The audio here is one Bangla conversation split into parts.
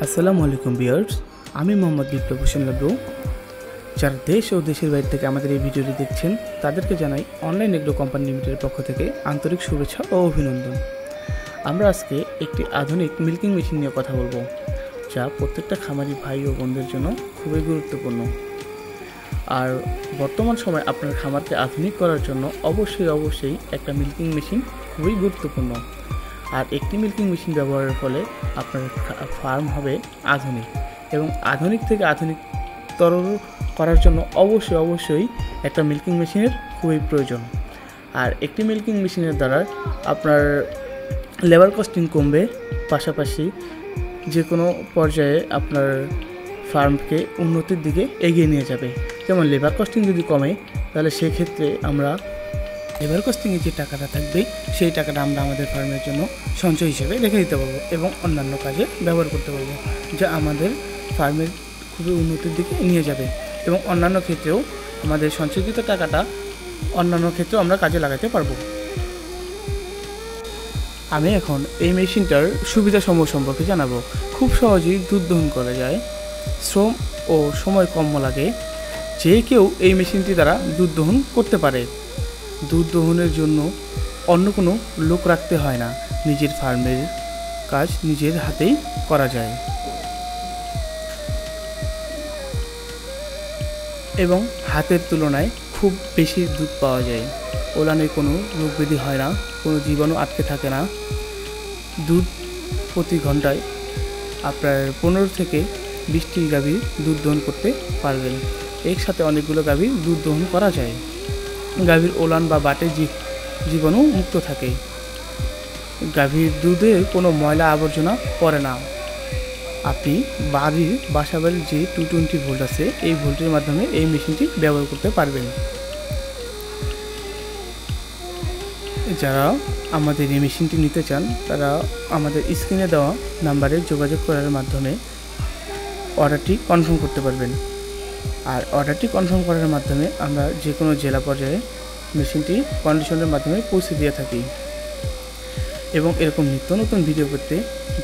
আসসালামু আলাইকুম ভিউয়ার্স, আমি মোহাম্মদ বিপ্লব হোসেন লাবলু। যারা দেশ ও দেশের বাইরে থেকে আমাদের এই ভিডিওটি দেখছেন তাদেরকে জানাই অনলাইন এগ্রো কোম্পানি লিমিটেডের পক্ষ থেকে আন্তরিক শুভেচ্ছা ও অভিনন্দন। আমরা আজকে একটি আধুনিক মিল্কিং মেশিন নিয়ে কথা বলবো, যা প্রত্যেকটা খামারি ভাই ও বোনদের জন্য খুবই গুরুত্বপূর্ণ। আর বর্তমান সময়ে আপনার খামারকে আধুনিক করার জন্য অবশ্যই একটা মিল্কিং মেশিন খুবই গুরুত্বপূর্ণ। আর একটি মিল্কিং মেশিন ব্যবহারের ফলে আপনার ফার্ম হবে আধুনিক, এবং আধুনিক থেকে আধুনিকতর করার জন্য অবশ্যই একটা মিল্কিং মেশিনের খুবই প্রয়োজন। আর একটি মিল্কিং মেশিনের দ্বারা আপনার লেবার কস্টিং কমবে, পাশাপাশি যে কোনো পর্যায়ে আপনার ফার্মকে উন্নতির দিকে এগিয়ে নিয়ে যাবে। যেমন লেবার কস্টিং যদি কমে, তাহলে সেক্ষেত্রে আমরা লেবার কস্টিংয়ে যে টাকাটা থাকবে সেই টাকাটা আমরা আমাদের ফার্মের জন্য সঞ্চয় হিসেবে রেখে দিতে পারবো এবং অন্যান্য কাজে ব্যবহার করতে পারবো, যা আমাদের ফার্মের খুবই উন্নতির দিকে নিয়ে যাবে। এবং অন্যান্য ক্ষেত্রেও আমাদের সঞ্চয়কৃত টাকাটা অন্যান্য ক্ষেত্রেও আমরা কাজে লাগাতে পারবো। আমি এখন এই মেশিনটার সুবিধাসমূহ সম্পর্কে জানাবো। খুব সহজেই দুধ দহন করা যায়, শ্রম ও সময় কম লাগে। যে কেউ এই মেশিনটি দ্বারা দুধ দহন করতে পারে। দুধ দহনের জন্য অন্য কোনো লোক রাখতে হয় না, নিজের ফার্মের কাজ নিজের হাতেই করা যায় এবং হাতের তুলনায় খুব বেশি দুধ পাওয়া যায়। ওলানে কোনো রোগ ব্যাধি হয় না, কোনো জীবাণু আটকে থাকে না। দুধ প্রতি ঘন্টায় আপনার 15 থেকে 20টি গাভীর দুধ দহন করতে পারবেন। একসাথে অনেকগুলো গাভীর দুধ দহন করা যায়। গাভীর ওলান বা বাটে জীবাণু মুক্ত থাকে। গাভীর দুধে কোনো ময়লা আবর্জনা পড়ে না। আপনি বাসাবাড়ির যে 220 ভোল্ট আছে, এই ভোল্টের মাধ্যমে এই মেশিনটি ব্যবহার করতে পারবেন। যারা আমাদের এই মেশিনটি নিতে চান, তারা আমাদের স্ক্রিনে দেওয়া নাম্বারে যোগাযোগ করার মাধ্যমে অর্ডারটি কনফার্ম করতে পারবেন। আর অর্ডারটি কনফার্ম করার মাধ্যমে আমরা যে কোনো জেলা পর্যায়ে মেশিনটি কন্ডিশনের মাধ্যমে পৌঁছে দিয়ে থাকি। এবং এরকম নিত্য নতুন ভিডিও পেতে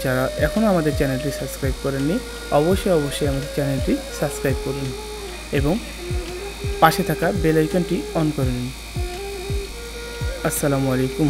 যারা এখনও আমাদের চ্যানেলটি সাবস্ক্রাইব করেননি, অবশ্যই আমাদের চ্যানেলটি সাবস্ক্রাইব করুন এবং পাশে থাকা বেল আইকনটি অন করে নিন। আসসালামু আলাইকুম।